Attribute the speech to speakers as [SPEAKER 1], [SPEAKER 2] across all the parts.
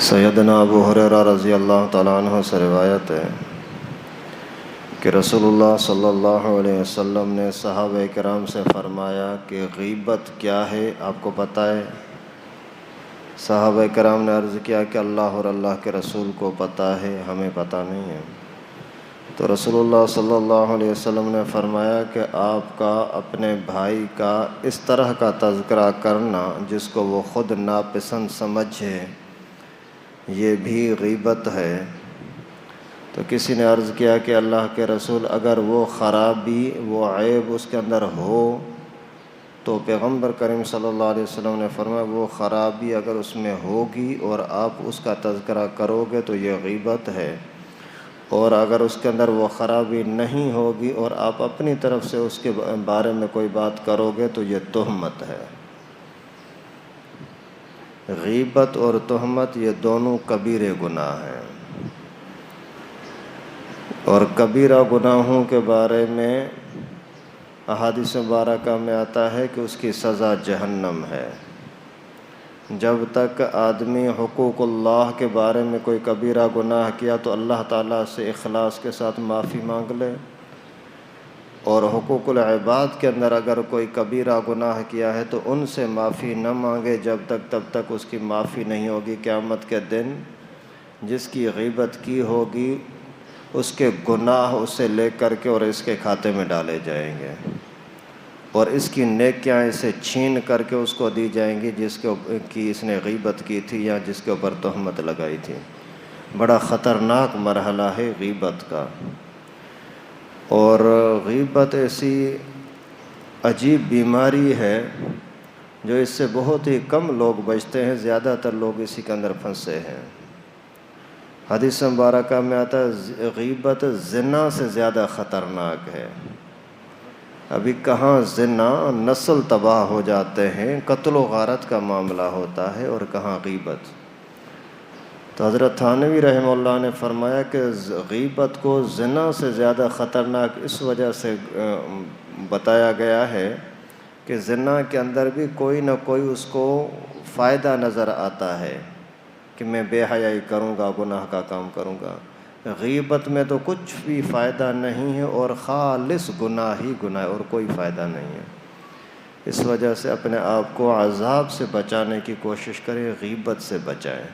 [SPEAKER 1] سیدنا ابو ہریرہ رضی اللہ تعالیٰ عنہ سے روایت ہے کہ رسول اللہ صلی اللہ علیہ وسلم نے صحابہ کرام سے فرمایا کہ غیبت کیا ہے، آپ کو پتہ ہے؟ صحابہ کرام نے عرض کیا کہ اللہ اور اللہ کے رسول کو پتہ ہے، ہمیں پتہ نہیں ہے۔ تو رسول اللہ صلی اللہ علیہ وسلم نے فرمایا کہ آپ کا اپنے بھائی کا اس طرح کا تذکرہ کرنا جس کو وہ خود ناپسند سمجھے، یہ بھی غیبت ہے۔ تو کسی نے عرض کیا کہ اللہ کے رسول، اگر وہ خرابی، وہ عیب اس کے اندر ہو تو پیغمبر کریم صلی اللہ علیہ وسلم نے فرمایا وہ خرابی اگر اس میں ہوگی اور آپ اس کا تذکرہ کرو گے تو یہ غیبت ہے، اور اگر اس کے اندر وہ خرابی نہیں ہوگی اور آپ اپنی طرف سے اس کے بارے میں کوئی بات کرو گے تو یہ تہمت ہے۔ غیبت اور تہمت یہ دونوں کبیرے گناہ ہیں، اور کبیرہ گناہوں کے بارے میں احادیث مبارکہ میں آتا ہے کہ اس کی سزا جہنم ہے۔ جب تک آدمی حقوق اللہ کے بارے میں کوئی کبیرہ گناہ کیا تو اللہ تعالیٰ سے اخلاص کے ساتھ معافی مانگ لے، اور حقوق العباد کے اندر اگر کوئی کبیرہ گناہ کیا ہے تو ان سے معافی نہ مانگے تب تک اس کی معافی نہیں ہوگی۔ قیامت کے دن جس کی غیبت کی ہوگی اس کے گناہ اسے لے کر کے اور اس کے کھاتے میں ڈالے جائیں گے، اور اس کی نیکیاں اسے چھین کر کے اس کو دی جائیں گی جس کی اس نے غیبت کی تھی یا جس کے اوپر تہمت لگائی تھی۔ بڑا خطرناک مرحلہ ہے غیبت کا، اور غیبت ایسی عجیب بیماری ہے جو اس سے بہت ہی کم لوگ بچتے ہیں، زیادہ تر لوگ اسی کے اندر پھنسے ہیں۔ حدیث مبارکہ میں آتا ہے غیبت زنا سے زیادہ خطرناک ہے۔ ابھی کہاں زنا، نسل تباہ ہو جاتے ہیں، قتل و غارت کا معاملہ ہوتا ہے، اور کہاں غیبت۔ تو حضرت تھانوی رحمہ اللہ نے فرمایا کہ غیبت کو زنا سے زیادہ خطرناک اس وجہ سے بتایا گیا ہے کہ زنا کے اندر بھی کوئی نہ کوئی اس کو فائدہ نظر آتا ہے کہ میں بے حیائی کروں گا، گناہ کا کام کروں گا۔ غیبت میں تو کچھ بھی فائدہ نہیں ہے، اور خالص گناہ ہی گناہ ہے، اور کوئی فائدہ نہیں ہے۔ اس وجہ سے اپنے آپ کو عذاب سے بچانے کی کوشش کریں، غیبت سے بچائیں۔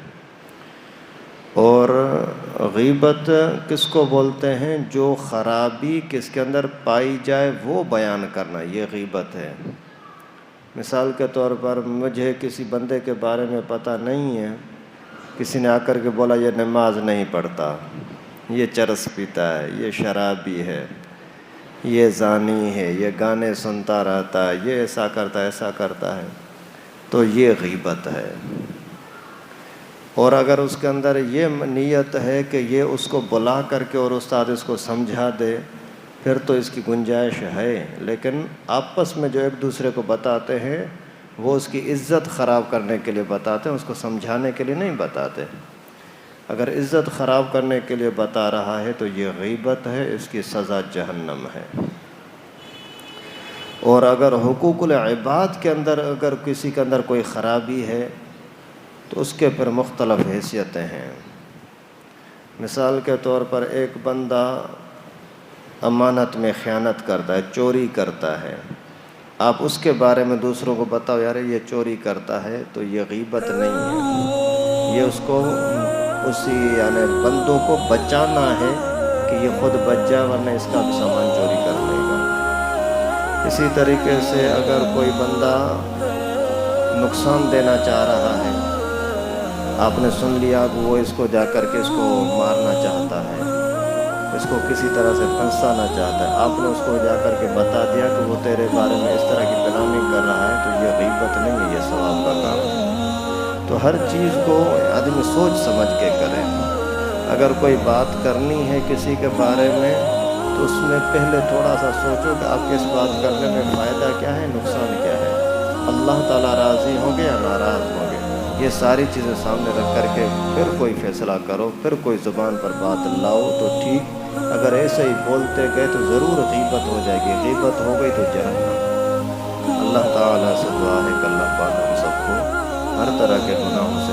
[SPEAKER 1] اور غیبت کس کو بولتے ہیں؟ جو خرابی کس کے اندر پائی جائے وہ بیان کرنا، یہ غیبت ہے۔ مثال کے طور پر مجھے کسی بندے کے بارے میں پتہ نہیں ہے، کسی نے آ کر کے بولا یہ نماز نہیں پڑھتا، یہ چرس پیتا ہے، یہ شرابی ہے، یہ زانی ہے، یہ گانے سنتا رہتا ہے، یہ ایسا کرتا ہے ایسا کرتا ہے، تو یہ غیبت ہے۔ اور اگر اس کے اندر یہ نیت ہے کہ یہ اس کو بلا کر کے اور استاد اس کو سمجھا دے پھر تو اس کی گنجائش ہے، لیکن آپس میں جو ایک دوسرے کو بتاتے ہیں وہ اس کی عزت خراب کرنے کے لیے بتاتے ہیں، اس کو سمجھانے کے لیے نہیں بتاتے۔ اگر عزت خراب کرنے کے لیے بتا رہا ہے تو یہ غیبت ہے، اس کی سزا جہنم ہے۔ اور اگر حقوق العباد کے اندر اگر کسی کے اندر کوئی خرابی ہے تو اس کے پھر مختلف حیثیتیں ہیں۔ مثال کے طور پر ایک بندہ امانت میں خیانت کرتا ہے، چوری کرتا ہے، آپ اس کے بارے میں دوسروں کو بتاؤ یار یہ چوری کرتا ہے، تو یہ غیبت نہیں ہے، یہ اس کو اسی یعنی بندوں کو بچانا ہے کہ یہ خود بچ جائے ورنہ اس کا بھی سامان چوری کر لے گا۔ اسی طریقے سے اگر کوئی بندہ نقصان دینا چاہ رہا ہے، آپ نے سن لیا کہ وہ اس کو جا کر کے اس کو مارنا چاہتا ہے، اس کو کسی طرح سے پھنسانا چاہتا ہے، آپ نے اس کو جا کر کے بتا دیا کہ وہ تیرے بارے میں اس طرح کی پلاننگ کر رہا ہے، تو یہ غیبت نہیں ہے، یہ ثواب کا کام ہے۔ تو ہر چیز کو آدمی سوچ سمجھ کے کرے۔ اگر کوئی بات کرنی ہے کسی کے بارے میں تو اس میں پہلے تھوڑا سا سوچو کہ آپ کے اس بات کرنے میں فائدہ کیا ہے، نقصان کیا ہے، اللہ تعالیٰ راضی ہوں گے یا ناراض ہوں گے، یہ ساری چیزیں سامنے رکھ کر کے پھر کوئی فیصلہ کرو، پھر کوئی زبان پر بات لاؤ تو ٹھیک۔ اگر ایسے ہی بولتے گئے تو ضرور غیبت ہو جائے گی، غیبت ہو گئی تو جہنم۔ اللہ تعالیٰ سے دعا ہے کہ اللہ پاک ہم سب کو ہر طرح کے گناہوں سے